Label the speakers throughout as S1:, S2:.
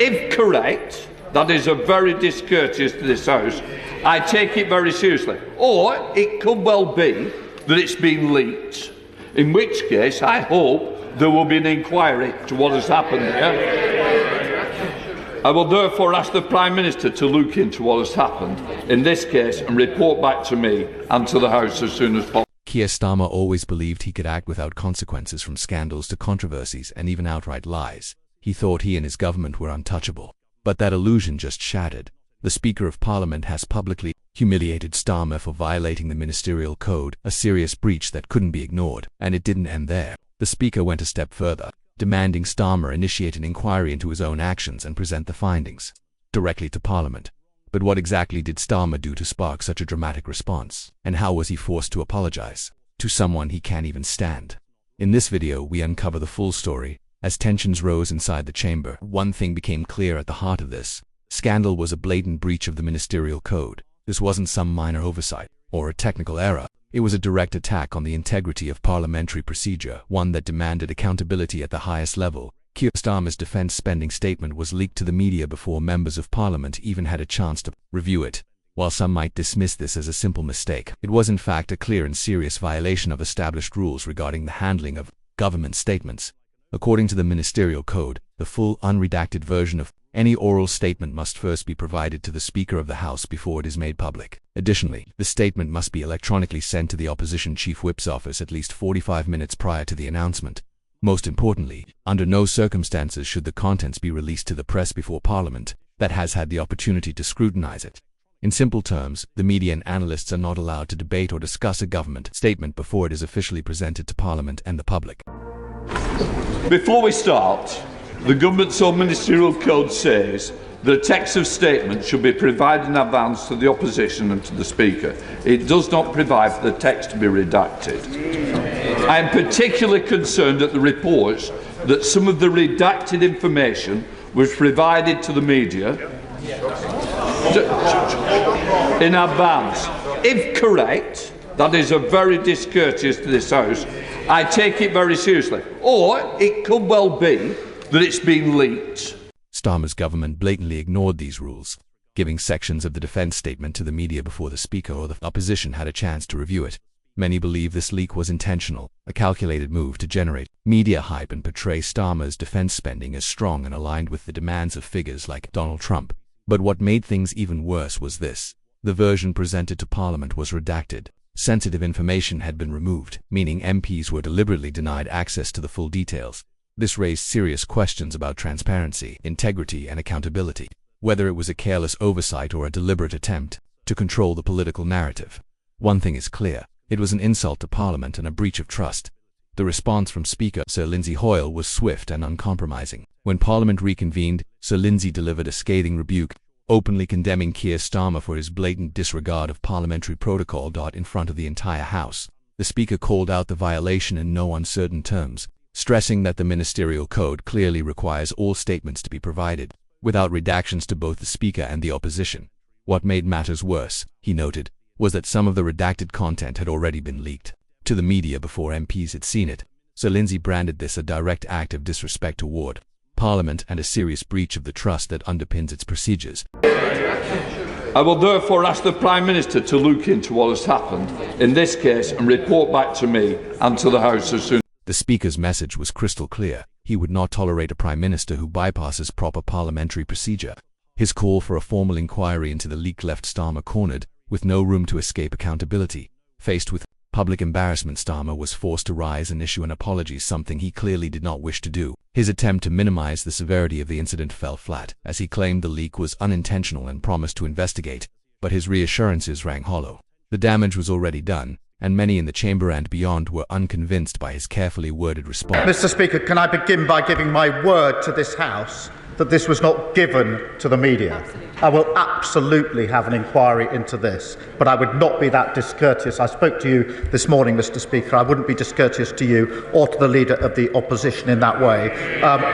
S1: If correct, that is a very discourteous to this House. I take it very seriously. Or it could well be that it's been leaked, in which case I hope there will be an inquiry to what has happened here. I will therefore ask the Prime Minister to look into what has happened in this case and report back to me and to the House as soon as possible.
S2: Keir Starmer always believed he could act without consequences, from scandals to controversies and even outright lies. He thought he and his government were untouchable. But that illusion just shattered. The Speaker of Parliament has publicly humiliated Starmer for violating the ministerial code, a serious breach that couldn't be ignored. And it didn't end there. The Speaker went a step further, demanding Starmer initiate an inquiry into his own actions and present the findings directly to Parliament. But what exactly did Starmer do to spark such a dramatic response? And how was he forced to apologize to someone he can't even stand? In this video, we uncover the full story. As tensions rose inside the chamber, one thing became clear at the heart of this scandal was a blatant breach of the ministerial code. This wasn't some minor oversight or a technical error. It was a direct attack on the integrity of parliamentary procedure, one that demanded accountability at the highest level. Keir Starmer's defense spending statement was leaked to the media before members of Parliament even had a chance to review it. While some might dismiss this as a simple mistake, it was in fact a clear and serious violation of established rules regarding the handling of government statements. According to the ministerial code, the full unredacted version of any oral statement must first be provided to the Speaker of the House before it is made public. Additionally, the statement must be electronically sent to the Opposition Chief Whip's office at least 45 minutes prior to the announcement. Most importantly, under no circumstances should the contents be released to the press before Parliament that has had the opportunity to scrutinize it. In simple terms, the media and analysts are not allowed to debate or discuss a government statement before it is officially presented to Parliament and the public.
S1: Before we start, the government's own ministerial code says that a text of statement should be provided in advance to the opposition and to the Speaker. It does not provide for the text to be redacted. I am particularly concerned at the reports that some of the redacted information was provided to the media in advance. If correct, that is a very discourteous to this House. I take it very seriously. Or it could well be that it's been leaked.
S2: Starmer's government blatantly ignored these rules, giving sections of the defense statement to the media before the Speaker or the opposition had a chance to review it. Many believe this leak was intentional, a calculated move to generate media hype and portray Starmer's defense spending as strong and aligned with the demands of figures like Donald Trump. But what made things even worse was this: the version presented to Parliament was redacted. Sensitive information had been removed, meaning MPs were deliberately denied access to the full details. This raised serious questions about transparency, integrity, and accountability, whether it was a careless oversight or a deliberate attempt to control the political narrative. One thing is clear: it was an insult to Parliament and a breach of trust. The response from Speaker Sir Lindsay Hoyle was swift and uncompromising. When Parliament reconvened, Sir Lindsay delivered a scathing rebuke, openly condemning Keir Starmer for his blatant disregard of parliamentary protocol. In front of the entire House, the Speaker called out the violation in no uncertain terms, stressing that the ministerial code clearly requires all statements to be provided, without redactions, to both the Speaker and the opposition. What made matters worse, he noted, was that some of the redacted content had already been leaked to the media before MPs had seen it. Sir Lindsay branded this a direct act of disrespect toward Parliament and a serious breach of the trust that underpins its procedures.
S1: I will therefore ask the Prime Minister to look into what has happened in this case and report back to me and to the House as soon.
S2: The Speaker's message was crystal clear. He would not tolerate a Prime Minister who bypasses proper parliamentary procedure. His call for a formal inquiry into the leak left Starmer cornered, with no room to escape accountability. Faced with public embarrassment, Starmer was forced to rise and issue an apology, something he clearly did not wish to do. His attempt to minimize the severity of the incident fell flat, as he claimed the leak was unintentional and promised to investigate. But his reassurances rang hollow. The damage was already done, and many in the chamber and beyond were unconvinced by his carefully worded response.
S3: Mr. Speaker, can I begin by giving my word to this House that this was not given to the media? I will absolutely have an inquiry into this, but I would not be that discourteous. I spoke to you this morning, Mr. Speaker. I wouldn't be discourteous to you or to the Leader of the Opposition in that way,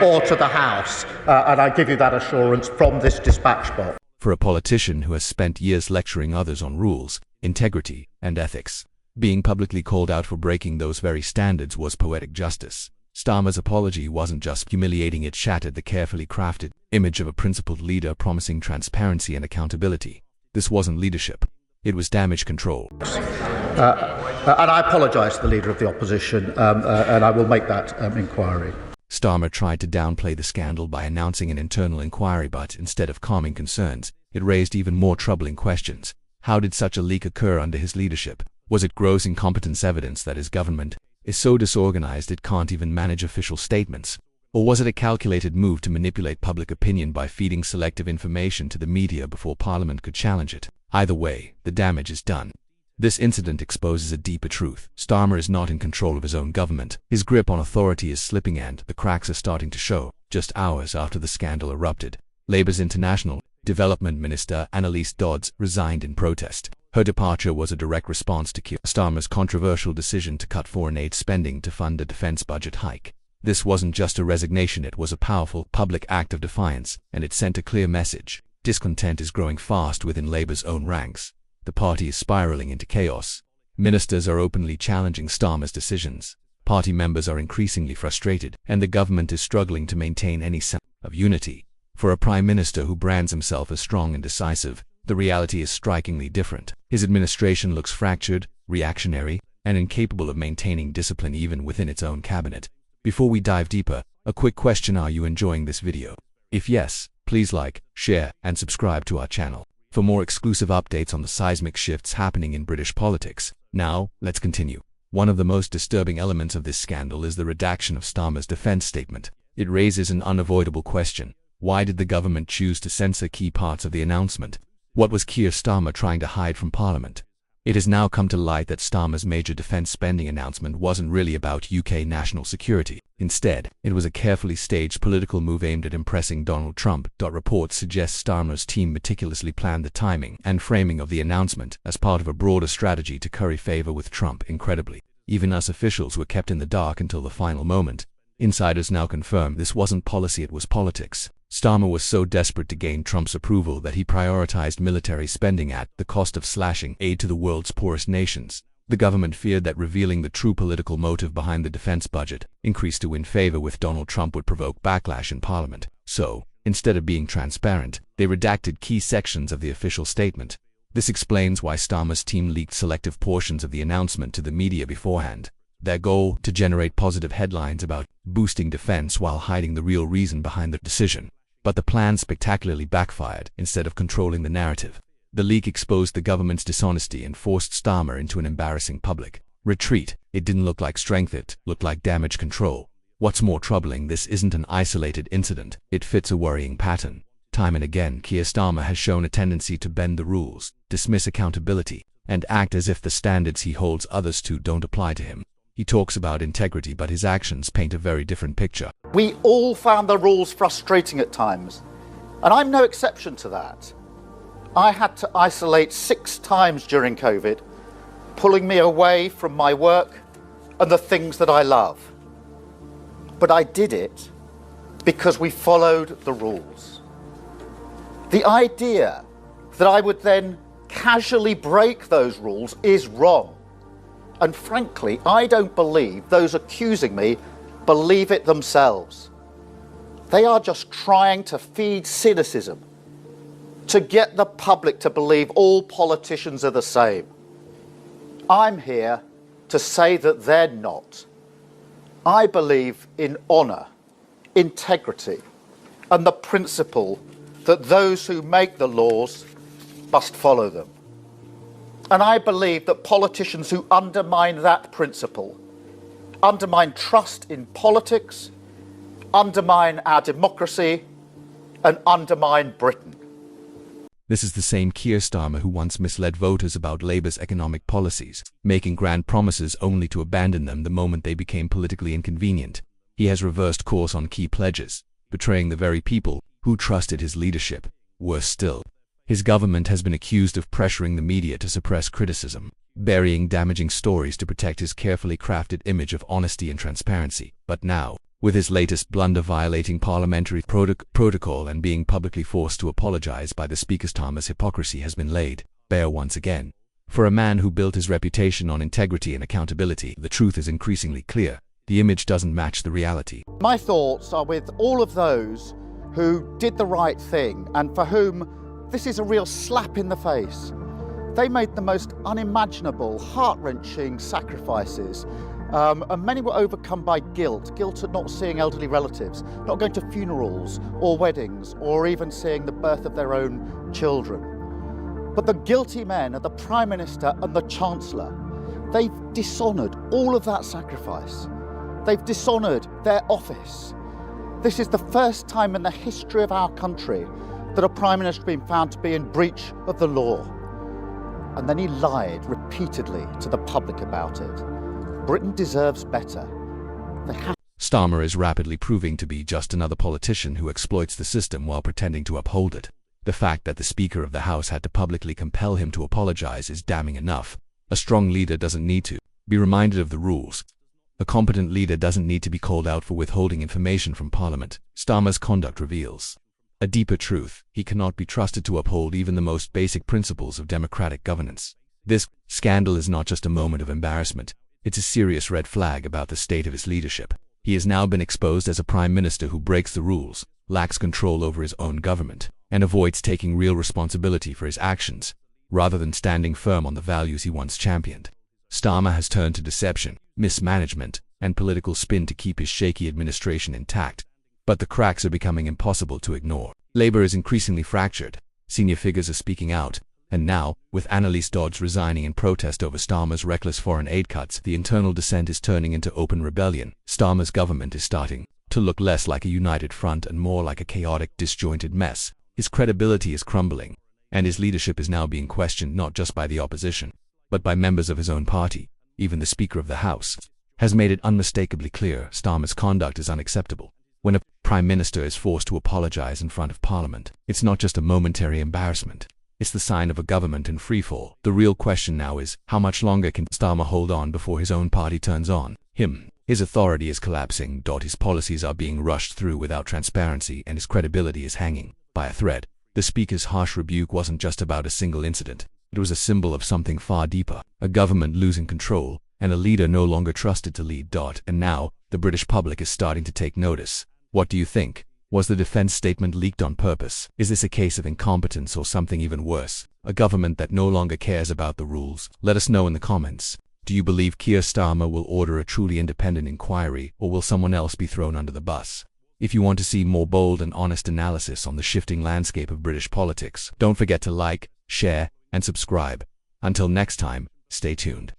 S3: or to the House, and I give you that assurance from this dispatch box.
S2: For a politician who has spent years lecturing others on rules, integrity, and ethics, being publicly called out for breaking those very standards was poetic justice. Starmer's apology wasn't just humiliating, it shattered the carefully crafted image of a principled leader promising transparency and accountability. This wasn't leadership. It was damage control.
S3: And I apologise to the Leader of the Opposition, and I will make that inquiry.
S2: Starmer tried to downplay the scandal by announcing an internal inquiry, but instead of calming concerns, it raised even more troubling questions. How did such a leak occur under his leadership? Was it gross incompetence, evidence that his government is so disorganized it can't even manage official statements? Or was it a calculated move to manipulate public opinion by feeding selective information to the media before Parliament could challenge it? Either way, the damage is done. This incident exposes a deeper truth. Starmer is not in control of his own government. His grip on authority is slipping and the cracks are starting to show. Just hours after the scandal erupted, Labour's International Development Minister Annalise Dodds resigned in protest. Her departure was a direct response to Keir Starmer's controversial decision to cut foreign aid spending to fund a defence budget hike. This wasn't just a resignation, it was a powerful public act of defiance, and it sent a clear message. Discontent is growing fast within Labour's own ranks. The party is spiralling into chaos. Ministers are openly challenging Starmer's decisions. Party members are increasingly frustrated, and the government is struggling to maintain any sense of unity. For a prime minister who brands himself as strong and decisive, the reality is strikingly different. His administration looks fractured, reactionary, and incapable of maintaining discipline even within its own cabinet. Before we dive deeper, a quick question: are you enjoying this video? If yes, please like, share, and subscribe to our channel for more exclusive updates on the seismic shifts happening in British politics. Now, let's continue. One of the most disturbing elements of this scandal is the redaction of Starmer's defense statement. It raises an unavoidable question. Why did the government choose to censor key parts of the announcement? What was Keir Starmer trying to hide from Parliament? It has now come to light that Starmer's major defence spending announcement wasn't really about UK national security. Instead, it was a carefully staged political move aimed at impressing Donald Trump. Reports suggest Starmer's team meticulously planned the timing and framing of the announcement as part of a broader strategy to curry favour with Trump. Incredibly, even us officials were kept in the dark until the final moment. Insiders now confirm this wasn't policy, it was politics. Starmer was so desperate to gain Trump's approval that he prioritized military spending at the cost of slashing aid to the world's poorest nations. The government feared that revealing the true political motive behind the defense budget, increased to win favor with Donald Trump, would provoke backlash in Parliament. So, instead of being transparent, they redacted key sections of the official statement. This explains why Starmer's team leaked selective portions of the announcement to the media beforehand. Their goal: to generate positive headlines about boosting defense while hiding the real reason behind the decision. But the plan spectacularly backfired. Instead of controlling the narrative, the leak exposed the government's dishonesty and forced Starmer into an embarrassing public retreat. It didn't look like strength, it looked like damage control. What's more troubling, this isn't an isolated incident. It fits a worrying pattern. Time and again, Keir Starmer has shown a tendency to bend the rules, dismiss accountability, and act as if the standards he holds others to don't apply to him. He talks about integrity, but his actions paint a very different picture.
S3: We all found the rules frustrating at times, and I'm no exception to that. I had to isolate 6 times during COVID, pulling me away from my work and the things that I love. But I did it because we followed the rules. The idea that I would then casually break those rules is wrong. And frankly, I don't believe those accusing me believe it themselves. They are just trying to feed cynicism, to get the public to believe all politicians are the same. I'm here to say that they're not. I believe in honour, integrity, and the principle that those who make the laws must follow them. And I believe that politicians who undermine that principle undermine trust in politics, undermine our democracy, and undermine Britain.
S2: This is the same Keir Starmer who once misled voters about Labour's economic policies, making grand promises only to abandon them the moment they became politically inconvenient. He has reversed course on key pledges, betraying the very people who trusted his leadership. Worse still, his government has been accused of pressuring the media to suppress criticism, burying damaging stories to protect his carefully crafted image of honesty and transparency. But now, with his latest blunder violating parliamentary protocol and being publicly forced to apologize by the Speaker, Starmer's hypocrisy has been laid bare once again. For a man who built his reputation on integrity and accountability, the truth is increasingly clear. The image doesn't match the reality.
S3: My thoughts are with all of those who did the right thing and for whom this is a real slap in the face. They made the most unimaginable, heart-wrenching sacrifices, and many were overcome by guilt at not seeing elderly relatives, not going to funerals or weddings, or even seeing the birth of their own children. But the guilty men are the Prime Minister and the Chancellor. They've dishonoured all of that sacrifice. They've dishonoured their office. This is the first time in the history of our country that a Prime Minister has been found to be in breach of the law. And then he lied repeatedly to the public about it. Britain deserves better.
S2: Starmer is rapidly proving to be just another politician who exploits the system while pretending to uphold it. The fact that the Speaker of the House had to publicly compel him to apologize is damning enough. A strong leader doesn't need to be reminded of the rules. A competent leader doesn't need to be called out for withholding information from Parliament. Starmer's conduct reveals a deeper truth: he cannot be trusted to uphold even the most basic principles of democratic governance. This scandal is not just a moment of embarrassment, it's a serious red flag about the state of his leadership. He has now been exposed as a Prime Minister who breaks the rules, lacks control over his own government, and avoids taking real responsibility for his actions, rather than standing firm on the values he once championed. Starmer has turned to deception, mismanagement, and political spin to keep his shaky administration intact. But the cracks are becoming impossible to ignore. Labour is increasingly fractured, senior figures are speaking out, and now, with Annalise Dodds resigning in protest over Starmer's reckless foreign aid cuts, the internal dissent is turning into open rebellion. Starmer's government is starting to look less like a united front and more like a chaotic, disjointed mess. His credibility is crumbling, and his leadership is now being questioned not just by the opposition, but by members of his own party. Even the Speaker of the House has made it unmistakably clear Starmer's conduct is unacceptable. When a Prime Minister is forced to apologize in front of Parliament, it's not just a momentary embarrassment. It's the sign of a government in freefall. The real question now is, how much longer can Starmer hold on before his own party turns on him? His authority is collapsing. His policies are being rushed through without transparency, and his credibility is hanging by a thread. The Speaker's harsh rebuke wasn't just about a single incident. It was a symbol of something far deeper, a government losing control, and a leader no longer trusted to lead. And now, the British public is starting to take notice. What do you think? Was the defense statement leaked on purpose? Is this a case of incompetence or something even worse? A government that no longer cares about the rules? Let us know in the comments. Do you believe Keir Starmer will order a truly independent inquiry, or will someone else be thrown under the bus? If you want to see more bold and honest analysis on the shifting landscape of British politics, don't forget to like, share, and subscribe. Until next time, stay tuned.